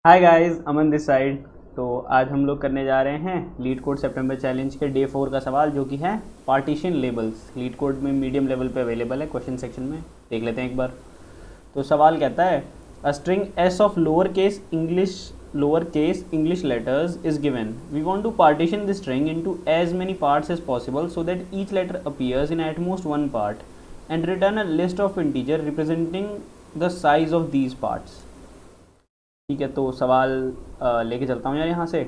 Hi guys, Aman this side. तो आज हम लोग करने जा रहे हैं लीड कोड सितंबर चैलेंज के डे 4 का सवाल, जो कि है पार्टीशन लेबल्स। लीड कोड में मीडियम लेवल पे अवेलेबल है, क्वेश्चन सेक्शन में देख लेते हैं एक बार। तो सवाल कहता है a string S of lower case English letters is given. We want to partition this string into as many parts as possible so that each letter appears in at most one part and return a list of integer representing the size of these parts. ठीक है, तो सवाल लेके चलता हूँ यार यहाँ से।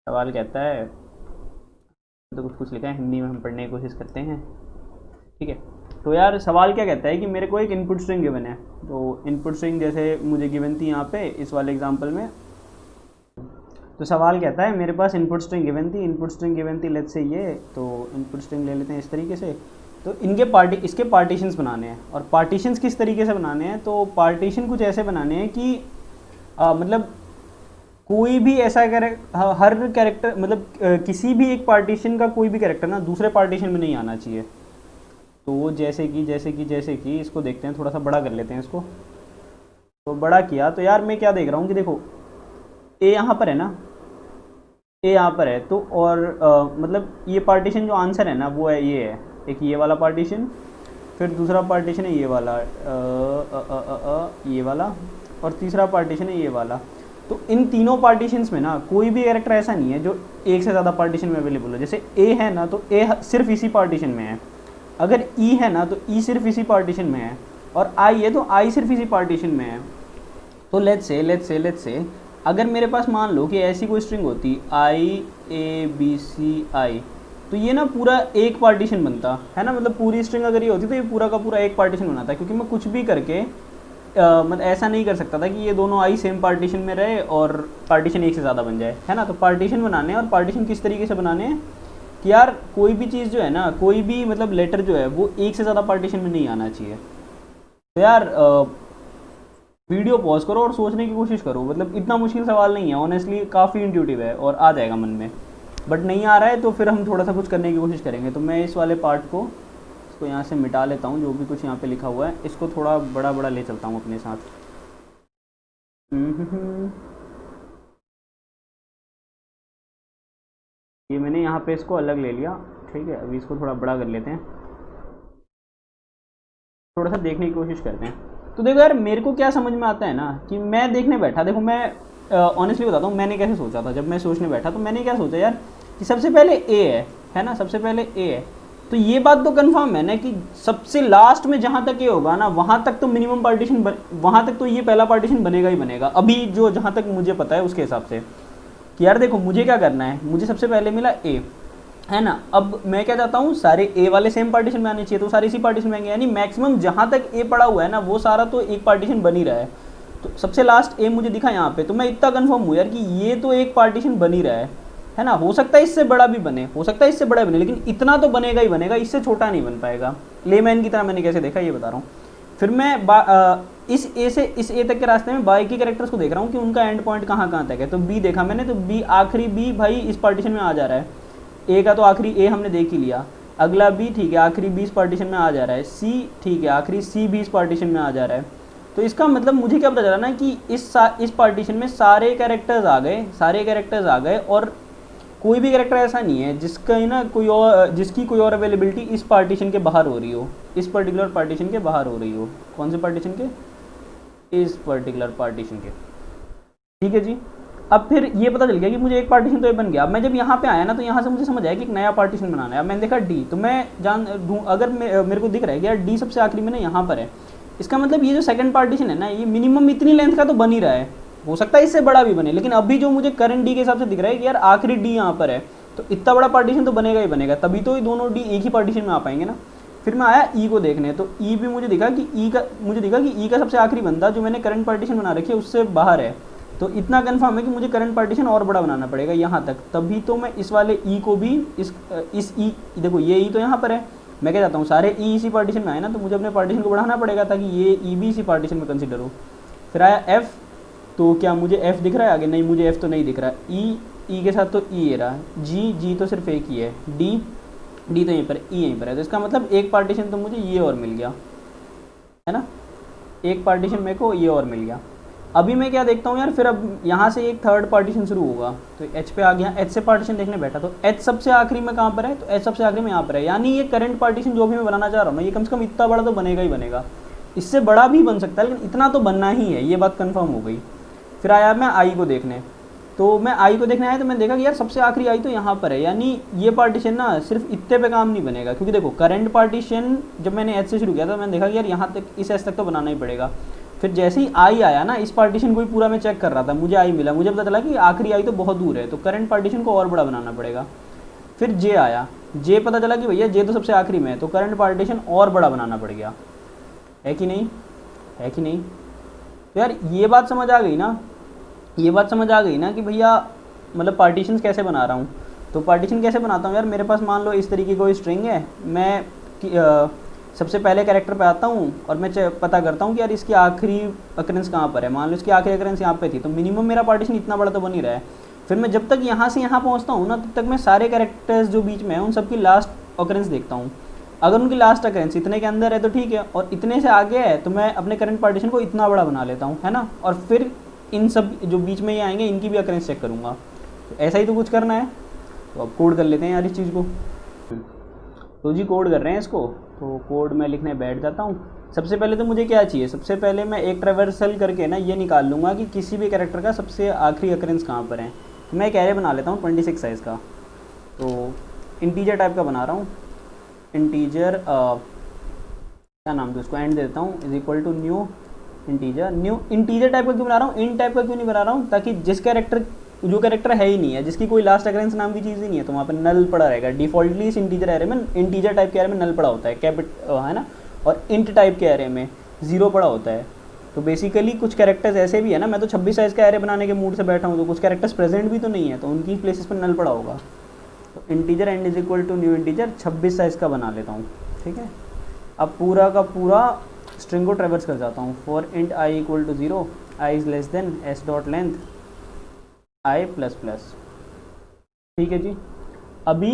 सवाल कहता है, तो कुछ कुछ लिखा है हिंदी में, हम पढ़ने की कोशिश करते हैं। ठीक है, तो यार सवाल क्या कहता है कि मेरे को एक इनपुट स्ट्रिंग गिवन है। तो इनपुट स्ट्रिंग जैसे मुझे गिवन थी यहाँ पे इस वाले एग्जांपल में। तो सवाल कहता है मेरे पास इनपुट स्ट्रिंग गिवन थी लेट्स से ये। तो इनपुट स्ट्रिंग ले लेते हैं इस तरीके से। तो इसके पार्टीशंस बनाने हैं, और पार्टीशंस किस तरीके से बनाने हैं, तो पार्टीशन कुछ ऐसे बनाने हैं कि मतलब कोई भी ऐसा हर कैरेक्टर मतलब किसी भी एक पार्टीशन का कोई भी कैरेक्टर ना दूसरे पार्टीशन में नहीं आना चाहिए। तो जैसे कि इसको देखते हैं, थोड़ा सा बड़ा कर लेते हैं इसको। तो बड़ा किया तो यार मैं क्या देख रहा हूँ कि देखो ए यहाँ पर है ना, ए यहाँ पर है। तो और मतलब ये पार्टीशन जो आंसर है ना वो है, ये है एक ये वाला पार्टीशन, फिर दूसरा पार्टीशन है ये वाला ये वाला, और तीसरा पार्टीशन है ये वाला। तो इन तीनों पार्टीशंस में ना कोई भी कैरेक्टर ऐसा नहीं है जो एक से ज़्यादा पार्टीशन में अवेलेबल हो। जैसे ए है ना, तो ए सिर्फ इसी पार्टीशन में है। अगर ई है ना, तो ई सिर्फ इसी पार्टीशन में है। और आई है तो आई सिर्फ इसी पार्टीशन में है। तो लेट्स से अगर मेरे पास मान लो कि ऐसी कोई स्ट्रिंग होती आई ए बी सी आई, तो ये ना पूरा एक पार्टीशन बनता है ना। मतलब पूरी स्ट्रिंग अगर ये होती तो ये पूरा का पूरा एक पार्टीशन बनाता है, क्योंकि मैं कुछ भी करके मतलब ऐसा नहीं कर सकता था कि ये दोनों आई सेम पार्टीशन में रहे और पार्टीशन एक से ज़्यादा बन जाए, है ना। तो पार्टीशन बनाने हैं, और पार्टीशन किस तरीके से बनाने हैं कि यार कोई भी चीज़ जो है ना, कोई भी मतलब लेटर जो है वो एक से ज़्यादा पार्टीशन में नहीं आना चाहिए। तो यार वीडियो पॉज करो और सोचने की कोशिश करो। मतलब इतना मुश्किल सवाल नहीं है, ऑनेस्टली काफ़ी इंट्यूटिव है और आ जाएगा मन में। बट नहीं आ रहा है तो फिर हम थोड़ा सा कुछ करने की कोशिश करेंगे। तो मैं इस वाले पार्ट को इसको यहाँ से मिटा लेता हूँ, जो भी कुछ यहाँ पे लिखा हुआ है इसको थोड़ा बड़ा बड़ा ले चलता हूँ अपने साथ। ये मैंने यहाँ पे इसको अलग ले लिया। ठीक है, अभी इसको थोड़ा बड़ा कर लेते हैं, थोड़ा सा देखने की कोशिश करते हैं। तो देखो यार, मेरे को क्या समझ में आता है ना कि मैं देखने बैठा, देखो मैं ऑनेस्टली बताता हूँ मैंने कैसे सोचा था। जब मैं सोचने बैठा तो मैंने क्या सोचा यार कि सबसे पहले ए है ना, सबसे पहले ए है। तो ये बात तो कंफर्म है ना कि सबसे लास्ट में जहाँ तक ये होगा ना वहाँ तक तो मिनिमम पार्टीशन वहाँ तक तो ये पहला पार्टीशन बनेगा ही बनेगा। अभी जो जहाँ तक मुझे पता है उसके हिसाब से कि यार देखो मुझे क्या करना है, मुझे सबसे पहले मिला ए, है ना। अब मैं क्या चाहता हूँ, सारे ए वाले सेम पार्टीशन में आने चाहिए, तो सारे इसी पार्टीशन में आएंगे। यानी मैक्सिमम जहाँ तक ए पड़ा हुआ है ना वो सारा तो एक पार्टीशन बन ही रहा है। तो सबसे लास्ट ए मुझे दिखा यहाँ पे, तो मैं इतना कंफर्म हूँ यार कि ये तो एक पार्टीशन बन ही रहा है ना। हो सकता है इससे बड़ा भी बने, हो सकता है इससे बड़ा बने, लेकिन इतना तो बनेगा ही बनेगा, इससे छोटा नहीं बन पाएगा। लेमैन की तरह मैंने कैसे देखा ये बता रहा हूँ। फिर मैं इस ए तक के रास्ते में बाई के कैरेक्टर्स को देख रहा हूँ कि उनका एंड पॉइंट कहाँ कहाँ तक है। तो बी देखा मैंने, तो बी आखिरी बी भाई इस पार्टीशन में आ जा रहा है। ए का तो आखिरी ए हमने देख ही लिया, अगला बी ठीक है आखिरी बी इस पार्टीशन में आ जा रहा है। सी ठीक है आखिरी सी भी इस पार्टीशन में आ जा रहा है। तो इसका मतलब मुझे क्या पता चला ना कि इस पार्टीशन में सारे कैरेक्टर्स आ गए, और कोई भी कैरेक्टर ऐसा नहीं है जिसका ना जिसकी कोई और अवेलेबिलिटी इस पार्टीशन के बाहर हो रही हो, इस पर्टिकुलर पार्टीशन के बाहर हो रही हो। कौन से पार्टीशन के? इस पर्टिकुलर पार्टीशन के। ठीक है जी। अब फिर ये पता चल गया कि मुझे एक पार्टीशन तो ये बन गया। अब मैं जब यहाँ पे आया ना, तो यहाँ से मुझे समझ आया कि एक नया पार्टीशन बनाना है। अब मैंने देखा डी, तो मैं अगर मेरे को दिख रहा है कि यार डी सबसे आखिरी में ना यहाँ पर है, इसका मतलब ये जो सेकंड पार्टीशन है ना, ये मिनिमम इतनी लेंथ का तो बन ही रहा है। हो सकता है इससे बड़ा भी बने, लेकिन अभी जो मुझे करंट डी के हिसाब से दिख रहा है कि यार आखिरी डी यहाँ पर है, तो इतना बड़ा पार्टीशन तो बनेगा ही बनेगा, तभी तो ये दोनों डी एक ही पार्टीशन में आ पाएंगे ना। फिर मैं आया ई को देखने, तो ई भी मुझे दिखा कि ई का सबसे आखिरी बंदा जो मैंने करंट पार्टीशन बना रखी है उससे बाहर है। तो इतना कंफर्म है कि मुझे करंट पार्टीशन और बड़ा बनाना पड़ेगा यहाँ तक, तभी तो मैं इस वाले ई को भी इस ई देखो ये ई तो यहाँ पर है, मैं क्या चाहता हूँ सारे ई इसी पार्टीशन में आए ना, तो मुझे अपने पार्टीशन को बढ़ाना पड़ेगा ताकि ये ई भी इसी पार्टीशन में कंसिडर हो। फिर आया एफ, तो क्या मुझे एफ दिख रहा है आगे? नहीं, मुझे एफ तो नहीं दिख रहा। ई के साथ तो ई है रहा, जी तो सिर्फ एक ही है, डी तो यहीं पर, ई यहीं पर है। तो इसका मतलब एक पार्टीशन तो मुझे ये और मिल गया, है ना, एक पार्टीशन मेरे को ये और मिल गया। अभी मैं क्या देखता हूँ यार, फिर अब यहाँ से एक थर्ड पार्टीशन शुरू होगा, तो एच पे आ गया, एच से पार्टीशन देखने बैठा, तो एच सबसे आखिरी में कहाँ पर है, तो एच सबसे आखिरी में यहाँ पर है, यानी ये करंट पार्टीशन जो भी मैं बनाना चाह रहा हूँ ना, ये कम से कम इतना बड़ा तो बनेगा ही बनेगा, इससे बड़ा भी बन सकता है लेकिन इतना तो बनना ही है, ये बात कन्फर्म हो गई। फिर आया मैं आई को देखने, तो मैं आई को देखने आया तो मैंने देखा कि यार सबसे आखिरी आई तो यहाँ पर है, यानी ये पार्टीशन ना सिर्फ इतने पे काम नहीं बनेगा, क्योंकि देखो करंट पार्टीशन जब मैंने एच से शुरू किया था मैंने देखा कि यार यहाँ तक इस एच तक तो बनाना ही पड़ेगा। फिर जैसे ही आई आया ना, इस पार्टीशन को ही पूरा मैं चेक कर रहा था, मुझे आई मिला, मुझे पता चला कि आखिरी आई तो बहुत दूर है, तो करंट पार्टीशन को और बड़ा बनाना पड़ेगा। फिर जे आया, जे पता चला कि भैया जे तो सबसे आखिरी में है, तो करंट पार्टीशन और बड़ा बनाना पड़ गया, है कि नहीं, है कि नहीं। तो यार ये बात समझ आ गई ना, ये बात समझ आ गई ना कि भैया मतलब पार्टीशंस कैसे बना रहा हूँ। तो पार्टीशन कैसे बनाता हूँ यार, मेरे पास मान लो इस तरीके कोई स्ट्रिंग है, मैं सबसे पहले कैरेक्टर पे आता हूँ और मैं पता करता हूँ कि यार इसकी आखिरी अकरेंस कहाँ पर है, मान लो इसकी आखिरी अकरेंस यहाँ पे थी, तो मिनिमम मेरा पार्टीशन इतना बड़ा तो बन ही रहा है। फिर मैं जब तक यहाँ से यहाँ पहुँचता हूँ ना, तब तक मैं सारे कैरेक्टर्स जो बीच में हैं उन सबकी लास्ट अकरेंस देखता हूँ, अगर उनकी लास्ट अकरेंस इतने के अंदर है तो ठीक है, और इतने से आगे है तो मैं अपने करंट पार्टीशन को इतना बड़ा बना लेता हूँ, है ना, और फिर इन सब जो बीच में ये आएंगे इनकी भी अकरेंस चेक करूँगा। तो ऐसा ही तो कुछ करना है, तो अब कोड कर लेते हैं यार इस चीज़ को। तो जी कोड कर रहे हैं इसको, तो कोड में लिखने बैठ जाता हूँ। सबसे पहले तो मुझे क्या चाहिए, सबसे पहले मैं एक ट्रैवर्सल करके ना ये निकाल लूँगा कि किसी भी कैरेक्टर का सबसे आखिरी अकरेंस कहाँ पर है। तो मैं एक एरे बना लेता हूँ 26 साइज़ का, तो इंटीजर टाइप का बना रहा हूँ, इंटीजर क्या नाम दूँ इसको, एंड देता हूँ, is equal to new integer. New integer type का क्यों बना रहा हूँ, इन टाइप का क्यों नहीं बना रहा हूँ, ताकि जिस कैरेक्टर जो कैरेक्टर है ही नहीं है, जिसकी कोई लास्ट अकरेंस नाम की चीज़ ही नहीं है, तो वहाँ पे नल पड़ा रहेगा। डिफॉल्टली इस इंटीजर एरे में, इंटीजर टाइप के एरे में नल पड़ा होता है, है ना, और इंट टाइप के एरे में जीरो पड़ा होता है। तो बेसिकली कुछ कैरेक्टर्स ऐसे भी है ना, मैं तो 26 साइज़ का एरे बनाने के मूड से बैठा हूँ, तो कुछ कैरेक्टर्स प्रेजेंट भी तो नहीं है, तो उनकी प्लेसेस पर नल पड़ा होगा। तो integer end is equal to new integer 26 size का बना लेता हूँ, ठीक है। अब पूरा का पूरा स्ट्रिंग को ट्रेवर्स कर जाता हूँ, for int I equal to 0, I is less than S dot length I plus plus, ठीक है जी। अभी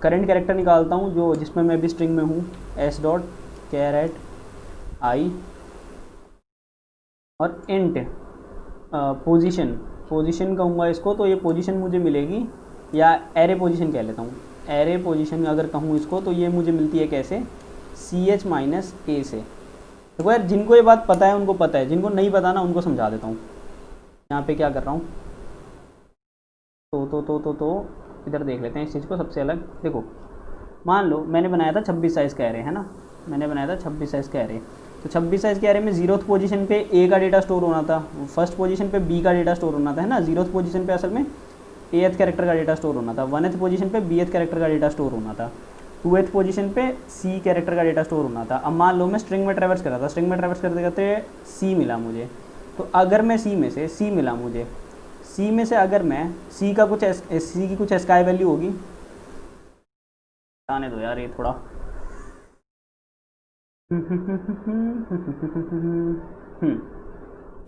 करंट कैरेक्टर निकालता हूँ जो जिसमें मैं भी स्ट्रिंग में हूँ, एस डॉट कैरेट आई, और इंट पोजीशन कहूँगा इसको, तो ये पोजीशन मुझे मिलेगी, या एरे पोजीशन कह लेता हूँ, एरे पोजीशन अगर कहूँ इसको, तो ये मुझे मिलती है कैसे, CH माइनस ए से। देखो यार जिनको ये बात पता है उनको पता है, जिनको नहीं पता ना उनको समझा देता हूँ। यहाँ पे क्या कर रहा हूँ, तो इधर देख लेते हैं इस चीज़ को सबसे अलग। देखो मान लो मैंने बनाया था 26 साइज़ का एरे, है ना, मैंने बनाया था 26 साइज़ का एरे, तो 26 साइज़ के एरे में 0th पोजीशन पे ए का डेटा स्टोर होना था, फर्स्ट पोजीशन पे बी का डेटा स्टोर होना था, है ना, 0th पोजीशन पे असल में 8th कैरेक्टर का डेटा स्टोर होना था, 1th पोजीशन पे bth कैरेक्टर का डेटा स्टोर होना था, 2th पोजीशन पे सी कैरेक्टर का डेटा स्टोर होना था। अब मान लो मैं स्ट्रिंग में ट्रैवर्स कर रहा था, स्ट्रिंग में ट्रैवर्स करते करते सी मिला मुझे, तो अगर मैं सी में से सी मिला मुझे, सी में से अगर मैं सी का कुछ सी की कुछ स्काई वैल्यू होगी, आने दो यार ये थोड़ा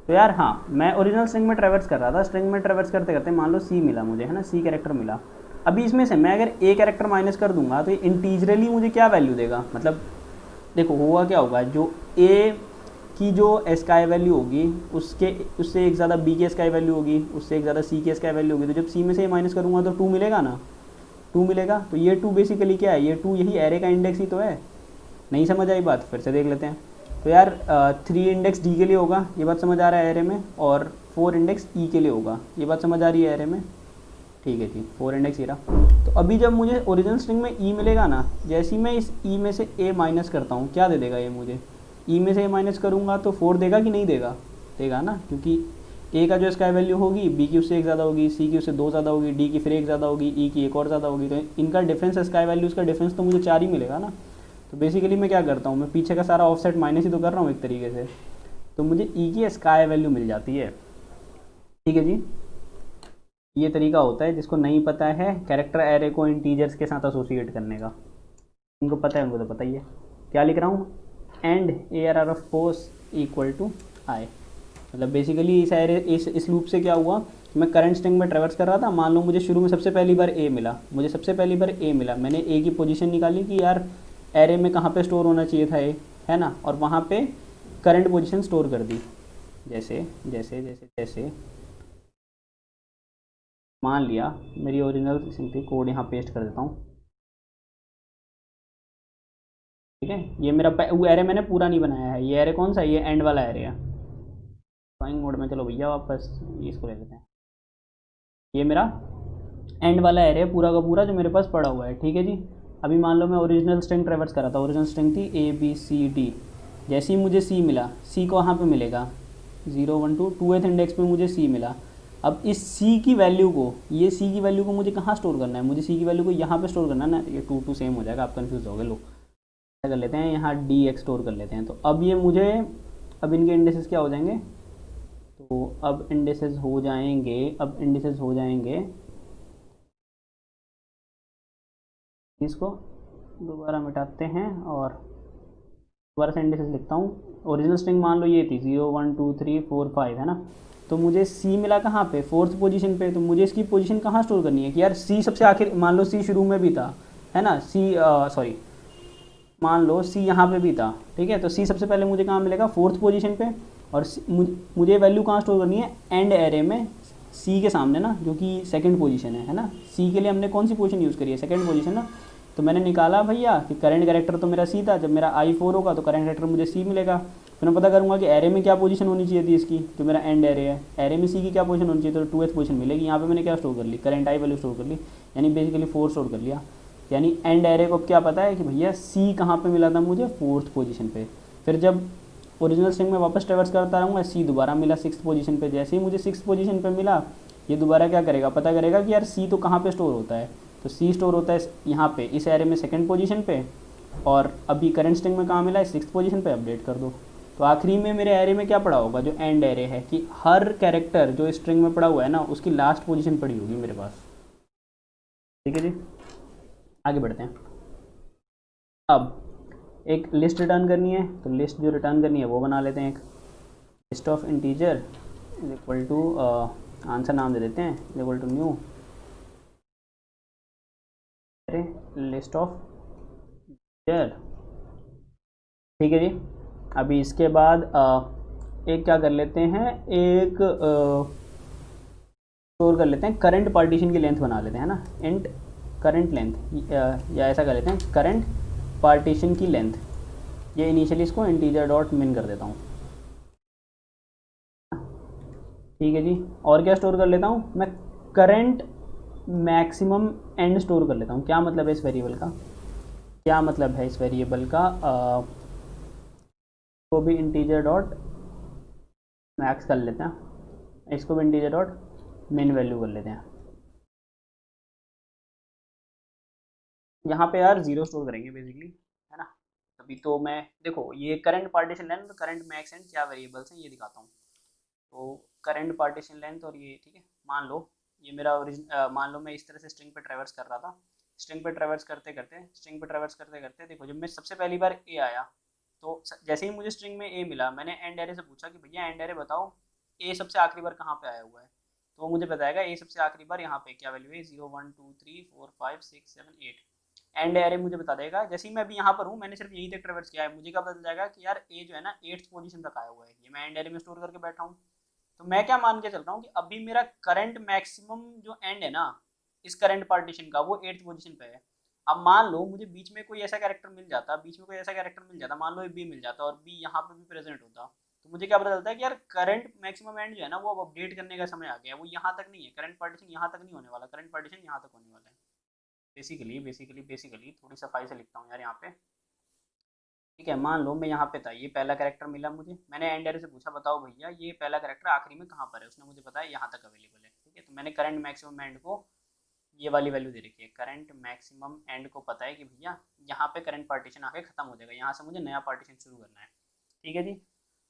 तो यार हाँ, मैं ओरिजिनल स्ट्रिंग में ट्रैवर्स कर रहा था, स्ट्रिंग में ट्रैवर्स करते करते मान लो सी मिला मुझे, है ना, सी कैरेक्टर मिला। अभी इसमें से मैं अगर ए कैरेक्टर माइनस कर दूंगा तो ये इंटीजरली मुझे क्या वैल्यू देगा, मतलब देखो होगा क्या होगा, जो ए की जो स्काई वैल्यू होगी उससे एक ज़्यादा बी की स्काई वैल्यू होगी, उससे एक ज़्यादा सी की स्काई वैल्यू होगी, तो जब सी में से ये माइनस करूँगा तो 2 मिलेगा ना, 2 मिलेगा। तो ये 2 बेसिकली क्या है, ये 2 यही एरे का इंडेक्स ही तो है। नहीं समझ आई बात, फिर से देख लेते हैं। तो यार 3 इंडेक्स डी के लिए होगा, ये बात समझ आ रहा है एरे में, और 4 इंडेक्स ई के लिए होगा, ये बात समझ आ रही है एरे में, ठीक है जी, 4 इंडेक्स ई रहा। तो अभी जब मुझे ओरिजिनल स्ट्रिंग में ई मिलेगा ना, जैसे ही मैं इस ई में से ए माइनस करता हूँ, क्या दे देगा ये मुझे, ई में से ए माइनस करूँगा तो 4 देगा कि नहीं देगा, देगा ना, क्योंकि ए का जो स्काई वैल्यू होगी बी की उससे 1 ज़्यादा होगी, सी की उससे 2 ज़्यादा होगी, डी की फिर 1 ज़्यादा होगी, ई की 1 और ज़्यादा होगी, तो इनका डिफरेंस स्काई वैल्यूज़ का डिफरेंस तो मुझे 4 ही मिलेगा ना। तो बेसिकली मैं क्या करता हूँ, मैं पीछे का सारा ऑफसेट माइनस ही तो कर रहा हूँ एक तरीके से, तो मुझे ई की स्काई वैल्यू मिल जाती है, ठीक है जी। ये तरीका होता है, जिसको नहीं पता है कैरेक्टर एरे को इंटीजर्स के साथ एसोसिएट करने का, उनको पता है, उनको तो पता ही है। क्या लिख रहा हूँ, and ARR of post equal to I, मतलब बेसिकली इस एरे इस लूप से क्या हुआ, मैं करंट स्ट्रिंग में ट्रैवर्स कर रहा था, मान लो मुझे शुरू में सबसे पहली बार ए मिला, मैंने ए की पोजीशन निकाली कि यार एरे में कहाँ पे स्टोर होना चाहिए था ए, है ना, और वहाँ पे करंट पोजीशन स्टोर कर दी, जैसे जैसे जैसे जैसे मान लिया मेरी ओरिजिनल स्ट्रिंग थी, कोड यहाँ पेस्ट कर देता हूँ। ठीक है, ये मेरा वो एरे मैंने पूरा नहीं बनाया है। ये एरे कौन सा है? ये एंड वाला एरे है। ड्राइंग मोड में चलो भैया वापस इसको ले लेते हैं। ये मेरा एंड वाला एरे है पूरा का पूरा जो मेरे पास पड़ा हुआ है। ठीक है जी। अभी मान लो मैं ओरिजिनल स्ट्रिंग ट्रेवर्स करा था, ओरिजिनल स्ट्रिंग थी ABCD। जैसे ही मुझे C मिला, C को कहाँ पे मिलेगा? 0 1 2 2th इंडेक्स पे मुझे C मिला। अब इस C की वैल्यू को, ये C की वैल्यू को मुझे कहाँ स्टोर करना है? मुझे C की वैल्यू को यहाँ पे स्टोर करना है ना। ये 2 2 सेम हो जाएगा, आप कन्फ्यूज हो गए। लो क्या कर लेते हैं, यहाँ DX स्टोर कर लेते हैं। तो अब ये मुझे, अब इनके इंडेसेस क्या हो जाएंगे? तो अब इंडेसेस हो जाएंगे, अब इंडेसेस हो जाएंगे, इसको दोबारा मिटाते हैं और दोबारा से इंडेसेस लिखता हूँ। ओरिजिनल स्ट्रिंग मान लो ये थी 0 1 2 3 4 5 है ना। तो मुझे C मिला कहाँ पे? 4th पोजीशन पे। तो मुझे इसकी पोजीशन कहाँ स्टोर करनी है कि यार C सबसे आखिर, मान लो C शुरू में भी था, है ना। C सॉरी, मान लो C यहाँ पे भी था। ठीक है, तो C सबसे पहले मुझे कहाँ मिलेगा? 4th पोजीशन पे। और मुझे वैल्यू कहाँ स्टोर करनी है? एंड एरे में C के सामने ना, जो कि सेकंड पोजीशन है ना। C के लिए हमने कौन सी पोजीशन यूज़ करी है? सेकंड पोजीशन ना। तो मैंने निकाला भैया कि करंट कैरेक्टर तो मेरा C था, जब मेरा I4 होगा तो करंट कैरेक्टर मुझे C मिलेगा। फिर मैं पता करूँगा कि एरे में क्या पोजीशन होनी चाहिए थी इसकी, जो मेरा एंड एरे है। एरे में C की क्या पोजीशन होनी चाहिए? तो 2th पोजीशन मिलेगी। यहाँ पे मैंने क्या स्टोर कर ली? करंट I वैल्यू स्टोर कर ली, यानी बेसिकली 4 स्टोर कर लिया। यानी एंड एरे को अब क्या पता है कि भैया C कहाँ पे मिला था मुझे? 4th पोजीशन पे। फिर जब ओरिजिनल स्ट्रिंग में वापस ट्रेवर्स करता रहूँगा, C दोबारा मिला 6th पोजीशन पे। जैसे ही मुझे 6th पोजीशन पे मिला, ये दोबारा क्या करेगा? पता करेगा कि यार C तो कहाँ पे स्टोर होता है। तो C स्टोर होता है यहाँ पे, इस एरे में सेकंड पोजीशन पे। और अभी करंट स्ट्रिंग में कहाँ मिला है? 6th पोजीशन पे। अपडेट कर दो। तो आखिरी में मेरे एरे में क्या पड़ा होगा? जो एंड एरे है, कि हर कैरेक्टर जो स्ट्रिंग में पड़ा हुआ है ना, उसकी लास्ट पोजीशन पड़ी होगी मेरे पास। ठीक है जी, आगे बढ़ते हैं। अब एक लिस्ट रिटर्न करनी है, तो लिस्ट जो रिटर्न करनी है वो बना लेते हैं। एक list of integer is equal to, answer नाम दे देते हैं, is equal to new list of integer. ठीक है जी। अभी इसके बाद एक क्या कर लेते हैं, एक स्टोर कर लेते हैं, करंट पार्टीशन की लेंथ बना लेते हैं ना। इंट करंट लेंथ, या ऐसा कर लेते हैं करंट पार्टीशन की लेंथ। ये इनिशियली इसको इंटीजर डॉट मिन कर देता हूँ। ठीक है जी। और क्या स्टोर कर लेता हूँ मैं? करंट मैक्सिमम एंड स्टोर कर लेता हूँ। क्या मतलब है इस वेरिएबल का? क्या मतलब है इस वेरिएबल का? को भी इंटीजर डॉट मैक्स कर लेते हैं, इसको भी इंटीजर डॉट मिन वैल्यू कर लेते हैं। यहाँ पे यार जीरो स्टोर करेंगे बेसिकली, है ना। अभी तो मैं, देखो ये current partition length, current max and क्या वेरिएबल्स हैं ये दिखाता हूँ। तो करंट पार्टीशन लेंथ और ये, ठीक है। मान लो ये मेरा मान लो मैं इस तरह से स्ट्रिंग पे ट्रेवर्स कर रहा था। स्ट्रिंग पे ट्रेवर्स करते करते, स्ट्रिंग पे ट्रेवर्स करते करते, देखो जब मैं सबसे पहली बार ए आया, तो जैसे ही मुझे स्ट्रिंग में ए मिला, मैंने एंड एरे से पूछा कि भैया एंड एरे बताओ, ए सबसे आखिरी बार कहाँ पे आया हुआ है। तो वो मुझे बताएगा ए सबसे आखिरी बार यहाँ पे क्या वैल्यू है, 0 1 2 3 4 5 6 7 8। एंड एरे मुझे बता देगा। जैसे ही मैं अभी यहाँ पर हूँ, मैंने सिर्फ यही तक ट्रेवर्स किया है, मुझे क्या पता चल जाएगा कि यार ए जो है ना 8th पोजीशन तक आया हुआ है। ये मैं एंड एरे में स्टोर करके बैठा हूँ। तो मैं क्या मान के चल रहा हूँ कि अभी मेरा करंट मैक्सिमम जो एंड है ना इस करंट पार्टीशन का, वो 8th पोजीशन पे है। अब मान लो मुझे बीच में कोई ऐसा कैरेक्टर मिल जाता, बीच में कोई ऐसा कैरेक्टर मिल जाता, मान लो बी मिल जाता और बी यहाँ पे भी प्रेजेंट होता, तो मुझे क्या पता चलता है कि यार करंट मैक्सिमम एंड जो है ना वो अब अपडेट करने का समय आ गया है। वो यहाँ तक नहीं है, करंट पार्टीशन यहाँ तक नहीं होने वाला, करंट पार्टीशन यहाँ तक होने वाला है। बेसिकली थोड़ी सफाई से लिखता हूँ यार यहाँ पे। ठीक है, मान लो मैं यहाँ पे था, ये पहला कैरेक्टर मिला मुझे, मैंने एंडर से पूछा बताओ भैया ये पहला कैरेक्टर आखिरी में कहाँ पर है। उसने मुझे बताया यहाँ तक अवेलेबल है। ठीक है, तो मैंने करंट मैक्सिमम एंड को ये वाली वैल्यू दे रखी है। करंट मैक्सिमम एंड को पता है कि भैया यहाँ पे करंट पार्टीशन आके खत्म हो जाएगा, यहाँ से मुझे नया पार्टीशन शुरू करना है। ठीक है जी।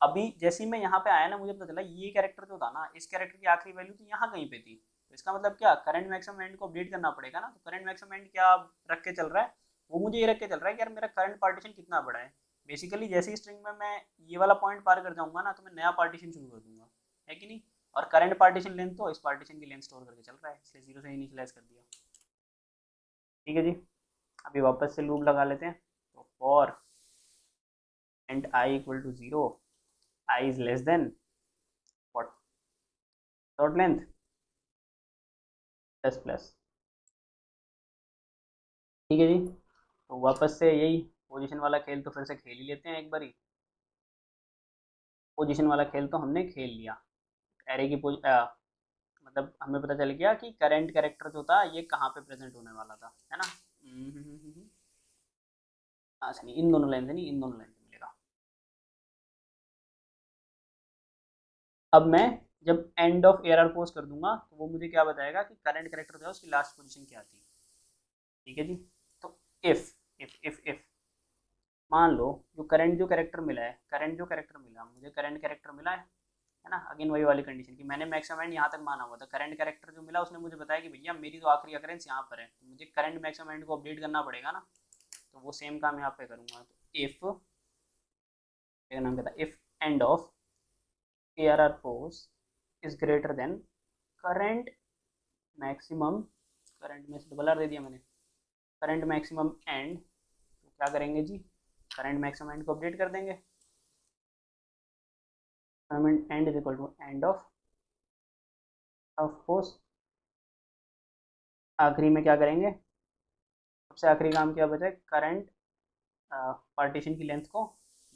अभी जैसे ही मैं यहाँ पे आया ना, मुझे पता चला ये कैरेक्टर जो था ना, इस कैरेक्टर की आखिरी वैल्यू तो यहाँ कहीं पे थी। तो इसका मतलब क्या, करंट मैक्सिमम एंड को अपडेट करना पड़ेगा ना। तो करंट मैक्सिमम एंड क्या रख के चल रहा है, वो मुझे ये रख के चल रहा है कि यार मेरा करंट पार्टीशन कितना बड़ा है। बेसिकली जैसे ही स्ट्रिंग में मैं ये वाला पॉइंट पार कर जाऊंगा ना, तो मैं नया पार्टीशन शुरू कर दूंगा, है कि नहीं। और करंट पार्टीशन लेंथ तो इस पार्टीशन की लेंथ स्टोर करके चल रहा है, इसलिए जीरो से इनिशियलाइज कर दिया। ठीक है जी। अभी वापस से लूप लगा लेते हैं। तो for end I equal to zero, I is less than dot length plus plus. ठीक है जी। तो वापस से यही पोजीशन वाला खेल तो फिर से खेल ही लेते हैं एक बारी। पोजीशन वाला खेल तो हमने खेल लिया। एरे की मतलब हमें पता चल गया कि करंट कैरेक्टर जो था ये कहाँ पे प्रेजेंट होने वाला था, है ना। हाँ सही, इन दोनों लाइन से नहीं, इन दोनों लाइन से मिलेगा। अब मैं जब एंड ऑफ एआरआर पोज कर दूंगा तो वो मुझे क्या बताएगा कि करंट कैरेक्टर जो है उसकी लास्ट पोजीशन क्या थी। ठीक है जी। तो इफ मान लो जो कैरेक्टर मिला है, करंट जो कैरेक्टर मिला मुझे, करंट कैरेक्टर मिला है ना। अगेन वही वाली कंडीशन कि मैंने मैक्सिमम एंड यहाँ तक माना हुआ था। करंट कैरेक्टर जो मिला उसने मुझे बताया कि भैया मेरी तो आखिरी अकरेंस यहाँ पर है, तो मुझे करंट मैक्सिमम एंड को अपडेट करना पड़ेगा ना। तो वो सेम काम यहाँ पे करूँगा। तो इफ, मेरा नाम क्या था, if end of ARR pose is greater than current maximum, current में से डबल आर दे दिया मैंने, करंट मैक्सिमम एंड, तो क्या करेंगे जी, करंट मैक्सिमम एंड को अपडेट कर देंगे। End is equal to end of pos. आखिरी में क्या करेंगे, सबसे आखिरी काम क्या बचा है, करंट पार्टीशन की लेंथ को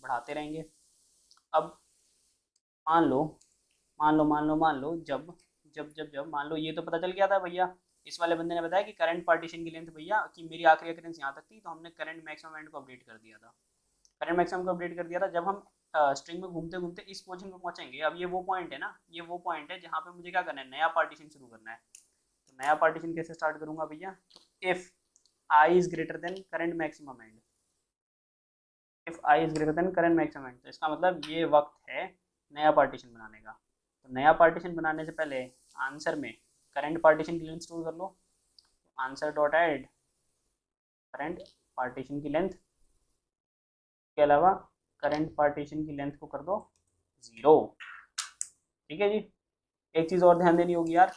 बढ़ाते रहेंगे। अब मान लो जब मान लो ये तो पता चल गया था भैया, इस वाले बंदे ने बताया कि करंट पार्टीशन की लेंथ भैया कि मेरी आखिरी अकरेंस यहाँ तक थी, तो हमने करंट मैक्सिमम एंड को अपडेट कर दिया था। करंट मैक्सिमम को अपडेट कर दिया था। जब हम स्ट्रिंग में घूमते घूमते इस पोजीशन को पहुंचेंगे, अब ये वो पॉइंट है ना, ये वो पॉइंट है जहाँ पे मुझे क्या करना है, नया पार्टीशन शुरू करना है। तो नया पार्टीशन कैसे स्टार्ट करूंगा भैया, तो if I is greater than current maximum and, if I is greater than current maximum and, तो इसका मतलब ये वक्त है नया पार्टीशन बनाने का। तो नया पार्टीशन बनाने से पहले आंसर में करंट पार्टीशन की लेंथ स्टोर कर लो। Answer dot add current partition की लेंथ के अलावा करंट पार्टीशन की लेंथ को कर दो 0। ठीक है जी। एक चीज़ और ध्यान देनी होगी यार,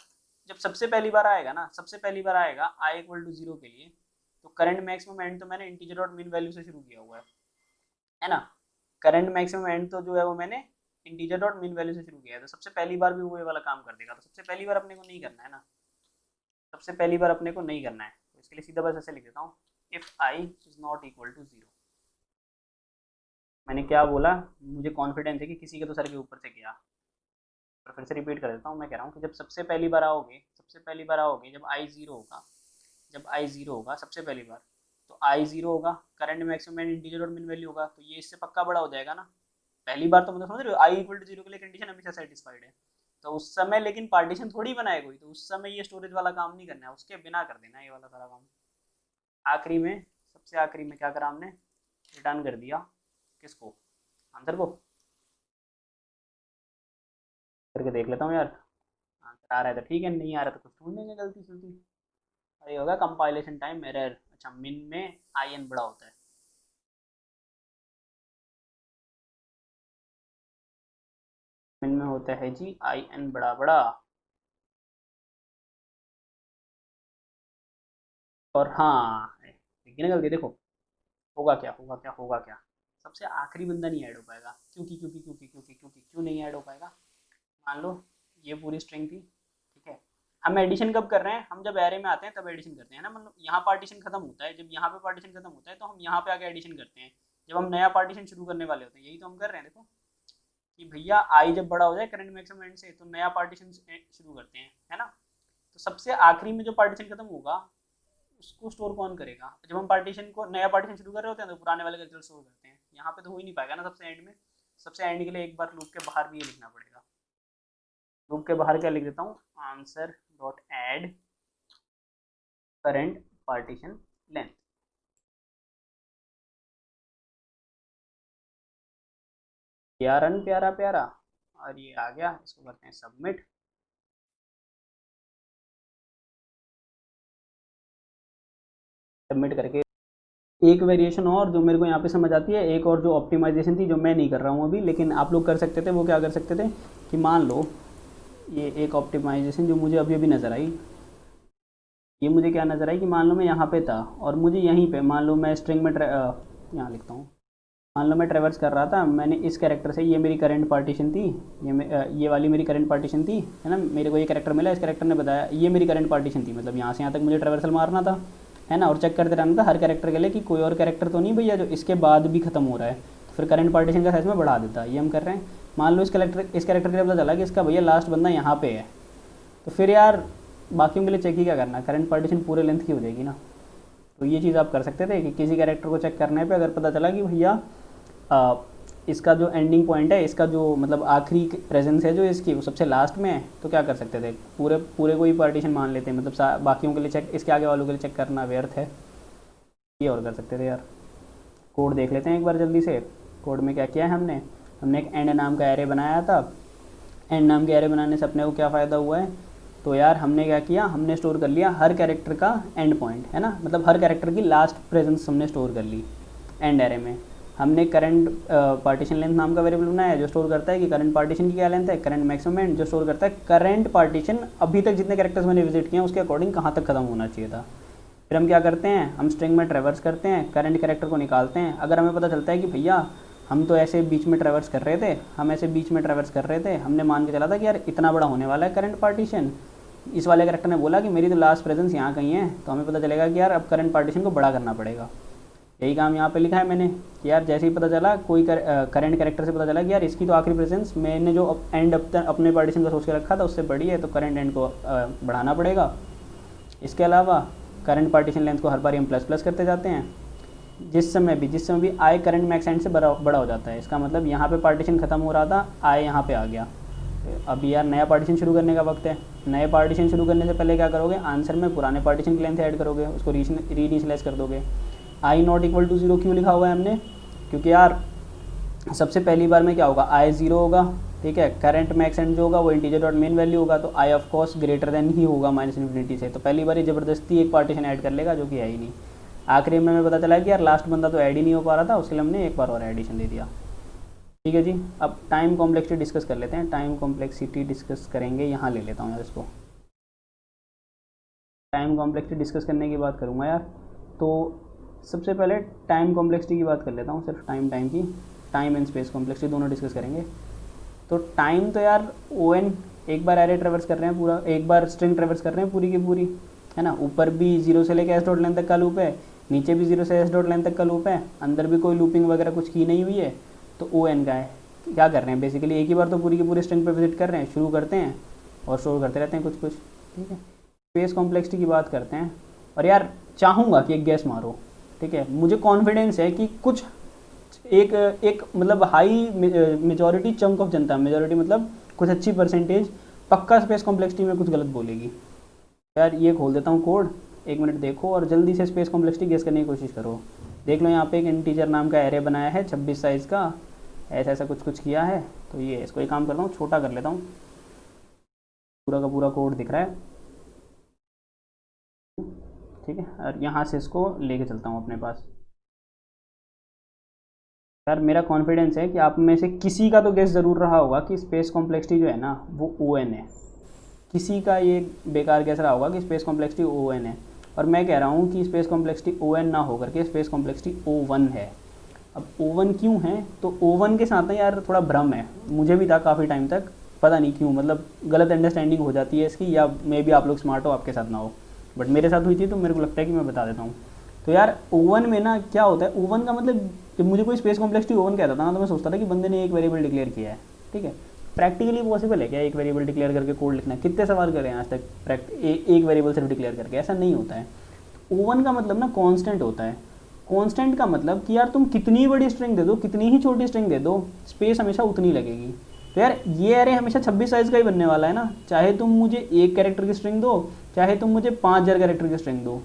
जब सबसे पहली बार आएगा ना, सबसे पहली बार आएगा i इक्वल टू 0 के लिए, तो करंट मैक्सिमम एंड तो मैंने इंटीजर डॉट मीन वैल्यू से शुरू किया हुआ है ना। करंट मैक्सिमम एंड तो जो है वो मैंने इंटीजर डॉट मीन वैल्यू से शुरू किया है, तो सबसे पहली बार भी वो ये वाला काम कर देगा। तो सबसे पहली बार अपने को नहीं करना है ना, सबसे पहली बार अपने को नहीं करना है, तो इसके लिए सीधा बस ऐसे लिख देता हूँ, if I is not equal to 0। मैंने क्या बोला, मुझे कॉन्फिडेंस है कि किसी के तो सर के ऊपर से गया, और फिर से रिपीट कर देता हूँ। मैं कह रहा हूँ कि जब सबसे पहली बार आओगे, सबसे पहली बार आओगे जब आई 0 होगा, जब आई 0 होगा सबसे पहली बार, तो आई 0 होगा, करंट मैक्सिमम एंड इंटीजर और मिन वैल्यू होगा, तो ये इससे पक्का बड़ा हो जाएगा ना। पहली बार तो मतलब समझ रहे हो, आई इक्वल टू 0 के लिए कंडीशन हमेशा सेटिस्फाइड है। तो उस समय लेकिन पार्टीशन थोड़ी बनाए कोई, तो उस समय ये स्टोरेज वाला काम नहीं करना है, उसके बिना कर देना है ये वाला सारा काम। आखिरी में, सबसे आखिरी में क्या करा हमने, रिटर्न कर दिया किसको, आंसर को। करके देख लेता हूँ यार, आंसर आ रहा है तो ठीक है, नहीं आ रहा तो कुछ ढूंढ लेंगे गलती सलती। अरे होगा कंपाइलेशन टाइम एरर। अच्छा, मिन में आई एन बड़ा होता है, मिन में होता है जी आई एन बड़ा बड़ा। और हाँ, देखिए ना गलती, देखो होगा क्या, होगा क्या, होगा क्या, सबसे आखिरी बंदा नहीं ऐड हो पाएगा, क्योंकि क्यों नहीं ऐड हो पाएगा। मान लो ये पूरी स्ट्रिंग थी, ठीक है। हम एडिशन कब कर रहे हैं, हम जब एरे में आते हैं तब एडिशन करते हैं ना। मतलब यहाँ पार्टीशन खत्म होता है, जब यहाँ पे पार्टीशन खत्म होता है तो हम यहाँ पे आके एडिशन करते हैं, जब हम नया पार्टीशन शुरू करने वाले होते हैं। यही तो हम कर रहे हैं, देखो कि भैया आई जब बड़ा हो जाए करंट मैक्सिमम एंड से, तो नया पार्टीशन शुरू करते हैं, है ना। तो सबसे आखिरी में जो पार्टीशन खत्म होगा उसको स्टोर कौन करेगा, जब हम पार्टीशन को, नया पार्टीशन शुरू कर रहे होते हैं तो पुराने वाले का रिजल्ट स्टोर करते हैं। यहाँ पे तो हो ही नहीं पाएगा ना सबसे एंड में। सबसे एंड के लिए एक बार लूप के बाहर भी ये लिखना पड़ेगा। लूप के बाहर क्या लिख देता हूँ, answer dot add current partition length. क्या रन प्यारा प्यारा, और ये आ गया, इसको करते हैं सबमिट। सबमिट करके एक वेरिएशन और जो मेरे को यहाँ पे समझ आती है, एक और जो ऑप्टिमाइजेशन थी जो मैं नहीं कर रहा हूँ अभी, लेकिन आप लोग कर सकते थे, वो क्या कर सकते थे कि मान लो ये एक ऑप्टिमाइजेशन जो मुझे अभी अभी नज़र आई, ये मुझे क्या नज़र आई कि मान लो मैं यहाँ पे था और मुझे यहीं पे, मान लो मैं स्ट्रिंग में यहाँ लिखता हूँ, मान लो मैं ट्रेवर्स कर रहा था, मैंने इस कैरेक्टर से, ये मेरी करंट पार्टीशन थी, ये वाली मेरी करंट पार्टीशन थी, है ना, मेरे को ये कैरेक्टर मिला, इस कैरेक्टर ने बताया ये मेरी करंट पार्टीशन थी, मतलब यहाँ से यहाँ तक मुझे ट्रेवर्सल मारना था, है ना, और चेक करते रहना था हर कैरेक्टर के लिए कि कोई और कैरेक्टर तो नहीं भैया जो इसके बाद भी खत्म हो रहा है, तो फिर करंट पार्टीशन का साइज में बढ़ा देता, ये हम कर रहे हैं। मान लो इस कैरेक्टर के लिए पता चला कि इसका भैया लास्ट बंदा यहाँ पे है, तो फिर यार बाकियों के लिए चेक ही क्या करना, करंट पार्टीशन पूरे लेंथ की हो जाएगी ना। तो ये चीज़ आप कर सकते थे कि किसी कैरेक्टर को चेक करने पे अगर पता चला कि भैया इसका जो एंडिंग पॉइंट है, इसका जो मतलब आखिरी प्रेजेंस है जो इसकी, वो सबसे लास्ट में है, तो क्या कर सकते थे, पूरे को ही पार्टीशन मान लेते हैं, मतलब बाकियों के लिए चेक, इसके आगे वालों के लिए चेक करना व्यर्थ है। ये और कर सकते थे यार। कोड देख लेते हैं एक बार जल्दी से। कोड में क्या किया है हमने एक एंड नाम का एरे बनाया था। एंड नाम के एरे बनाने से अपने को क्या फ़ायदा हुआ है, तो यार हमने क्या किया, हमने स्टोर कर लिया हर कैरेक्टर का एंड पॉइंट, है ना, मतलब हर कैरेक्टर की लास्ट प्रेजेंस हमने स्टोर कर ली एंड एरे में। हमने करंट पार्टीशन लेंथ नाम का वेरिएबल बनाया है जो स्टोर करता है कि करंट पार्टीशन की क्या लेंथ है, करंट मैक्सिमम एंड, जो स्टोर करता है करंट पार्टीशन अभी तक जितने कैरेक्टर्स मैंने विजिट किए हैं उसके अकॉर्डिंग कहाँ तक खत्म होना चाहिए था। फिर हम क्या करते हैं, हम स्ट्रिंग में ट्रेवर्स करते हैं, करंट कैरेक्टर को निकालते हैं। अगर हमें पता चलता है कि भैया हम तो ऐसे बीच में ट्रेवर्स कर रहे थे, हमने मान के चला था कि यार इतना बड़ा होने वाला है करंट पार्टीशन, इस वाले कैरेक्टर ने बोला कि मेरी तो लास्ट प्रेजेंस यहाँ कहीं है, तो हमें पता चलेगा कि यार अब करंट पार्टीशन को बड़ा करना पड़ेगा। यही काम यहाँ पे लिखा है मैंने कि यार जैसे ही पता चला कोई करंट कैरेक्टर से पता चला कि यार इसकी तो आखिरी प्रेजेंस मैंने जो एंड अपने पार्टीशन का सोच के रखा था उससे बड़ी है, तो करंट एंड को बढ़ाना पड़ेगा। इसके अलावा करंट पार्टीशन लेंथ को हर बार हम प्लस प्लस करते जाते हैं, जिस समय भी आई करंट मैक्स एंड से बड़ा हो जाता है। इसका मतलब यहाँ पे पार्टीशन खत्म हो रहा था, आई यहाँ पे आ गया, अब यार नया पार्टीशन शुरू करने का वक्त है। नए पार्टीशन शुरू करने से पहले क्या करोगे, आंसर में पुराने पार्टीशन की लेंथ ऐड करोगे, उसको रीइनिशियलाइज कर दोगे। आई नॉट इक्वल टू 0 क्यों लिखा हुआ है हमने, क्योंकि यार सबसे पहली बार में क्या होगा, आई 0 होगा, ठीक है, करंट मैक्स एंड जो होगा वो इंटीजर डॉट मेन वैल्यू होगा, तो I of course greater than ही होगा -∞ से, तो पहली बार ही ज़बरदस्ती एक पार्टीशन ऐड कर लेगा जो कि है ही नहीं। आखिरी में हमें पता चला कि यार लास्ट बंदा तो ऐड ही नहीं हो पा रहा था, उसके लिए हमने एक बार और एडिशन दे दिया। ठीक है जी, अब टाइम कॉम्प्लेक्सिटी डिस्कस कर लेते हैं। टाइम कॉम्प्लेक्सिटी डिस्कस करेंगे, यहाँ ले लेता हूँ यार इसको। टाइम कॉम्प्लेक्सिटी डिस्कस करने की बात करूँगा यार, तो सबसे पहले टाइम कॉम्प्लेक्सिटी की बात कर लेता हूँ, सिर्फ टाइम की, टाइम एंड स्पेस कॉम्प्लेक्सिटी दोनों डिस्कस करेंगे। तो टाइम तो यार ON, एक बार एरे ट्रेवर्स कर रहे हैं पूरा, एक बार स्ट्रिंग ट्रेवर्स कर रहे हैं पूरी की पूरी, है ना, ऊपर भी 0 से लेकर s डॉट लेंथ तक का लूप है, नीचे भी 0 से s डॉट लेंथ तक का लूप है, अंदर भी कोई लूपिंग वगैरह कुछ की नहीं हुई है, तो ON का है। क्या कर रहे हैं बेसिकली, एक ही बार तो पूरी की पूरी स्ट्रिंग पे विजिट कर रहे हैं, शुरू करते हैं और स्टोर करते रहते हैं कुछ, ठीक है। स्पेस कॉम्प्लेक्सिटी की बात करते हैं, और यार चाहूँगा कि एक गैस मारो, ठीक है, मुझे कॉन्फिडेंस है कि कुछ एक मतलब high majority chunk of Janata, majority मतलब कुछ अच्छी परसेंटेज पक्का स्पेस कॉम्प्लेक्सिटी में कुछ गलत बोलेगी। यार ये खोल देता हूँ कोड, 1 मिनट देखो और जल्दी से स्पेस कॉम्प्लेक्सिटी गेस करने की कोशिश करो। देख लो यहाँ पे एक इंटीजर नाम का एरे बनाया है 26 साइज़ का, ऐसा कुछ किया है। तो ये इसको एक काम करता हूँ, छोटा कर लेता हूँ, पूरा का पूरा कोड दिख रहा है, ठीक है, और यहाँ से इसको लेके चलता हूँ अपने पास। यार मेरा कॉन्फिडेंस है कि आप में से किसी का तो गेस ज़रूर रहा होगा कि स्पेस कॉम्प्लेक्सिटी जो है ना वो ON है, किसी का ये बेकार गेस रहा होगा कि स्पेस कॉम्प्लेक्सिटी ON है, और मैं कह रहा हूँ कि स्पेस कॉम्प्लेक्सिटी ON ना होकर के स्पेस कॉम्प्लेक्सिटी O1 है। अब O1 क्यों है, तो O1 के साथ ना यार थोड़ा भ्रम है, मुझे भी था काफ़ी टाइम तक, पता नहीं क्यों, मतलब गलत अंडरस्टैंडिंग हो जाती है इसकी, या मे भी आप लोग स्मार्ट हो आपके साथ ना हो, बट मेरे साथ हुई थी तो मेरे को लगता है कि मैं बता देता हूँ। तो यार O1 में ना क्या होता है, O1 का मतलब जब मुझे कोई स्पेस कॉम्प्लेक्सिटी O1 कहता था ना, तो मैं सोचता था कि बंदे ने एक वेरिएबल डिक्लेयर किया है, ठीक है। प्रैक्टिकली पॉसिबल है क्या एक वेरिएबल डिक्लेयर करके कोड लिखना, कितने सवाल करें आज तक एक वेरिएबल सिर्फ डिक्लेयर करके, ऐसा नहीं होता है। O1 का मतलब ना कांस्टेंट होता है। कांस्टेंट का मतलब कि यार तुम कितनी बड़ी स्ट्रिंग दे दो, कितनी ही छोटी स्ट्रिंग दे दो, स्पेस हमेशा उतनी लगेगी। तो यार ये एरे हमेशा 26 साइज़ का ही बनने वाला है ना, चाहे तुम मुझे एक कैरेक्टर की स्ट्रिंग दो, चाहे तुम मुझे 5000 कैरेक्टर की स्ट्रिंग दो,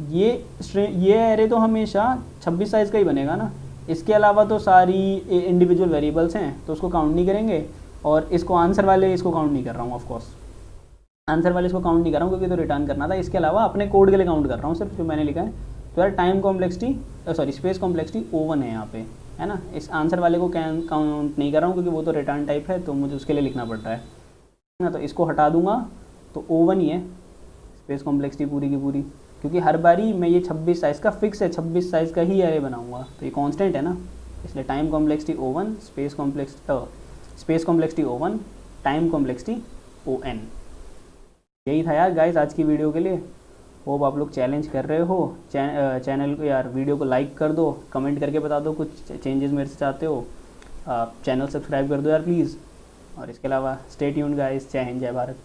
ये एरे तो हमेशा 26 साइज़ का ही बनेगा ना। इसके अलावा तो सारी इंडिविजुअल वेरिएबल्स हैं तो उसको काउंट नहीं करेंगे, और इसको आंसर वाले इसको काउंट नहीं कर रहा हूँ, ऑफकोर्स आंसर वाले इसको काउंट नहीं कर रहा हूँ क्योंकि तो रिटर्न करना था। इसके अलावा अपने कोड के लिए काउंट कर रहा हूँ सिर्फ जो मैंने लिखा है। तो यार time complexity sorry space complexity O1 है यहाँ पे, है ना। इस आंसर वाले को काउंट नहीं कर रहा हूँ क्योंकि वो तो रिटर्न टाइप है, तो मुझे उसके लिए लिखना पड़ता है ना। तो इसको हटा दूंगा तो O1 ही है स्पेस कॉम्प्लेक्सिटी पूरी की पूरी, क्योंकि हर बारी मैं ये 26 साइज़ का फिक्स है, 26 साइज़ का ही एरे बनाऊंगा, तो ये कांस्टेंट है ना। इसलिए time complexity O1, space complexity O1, time complexity ON। यही था यार गाइस आज की वीडियो के लिए। होप आप लोग चैलेंज कर रहे हो। चैनल को यार वीडियो को लाइक कर दो, कमेंट करके बता दो कुछ चेंजेस मेरे से चाहते हो। चैनल सब्सक्राइब कर दो यार प्लीज़। और इसके अलावा स्टे ट्यून्ड गाइस। जय हिंद, जय भारत।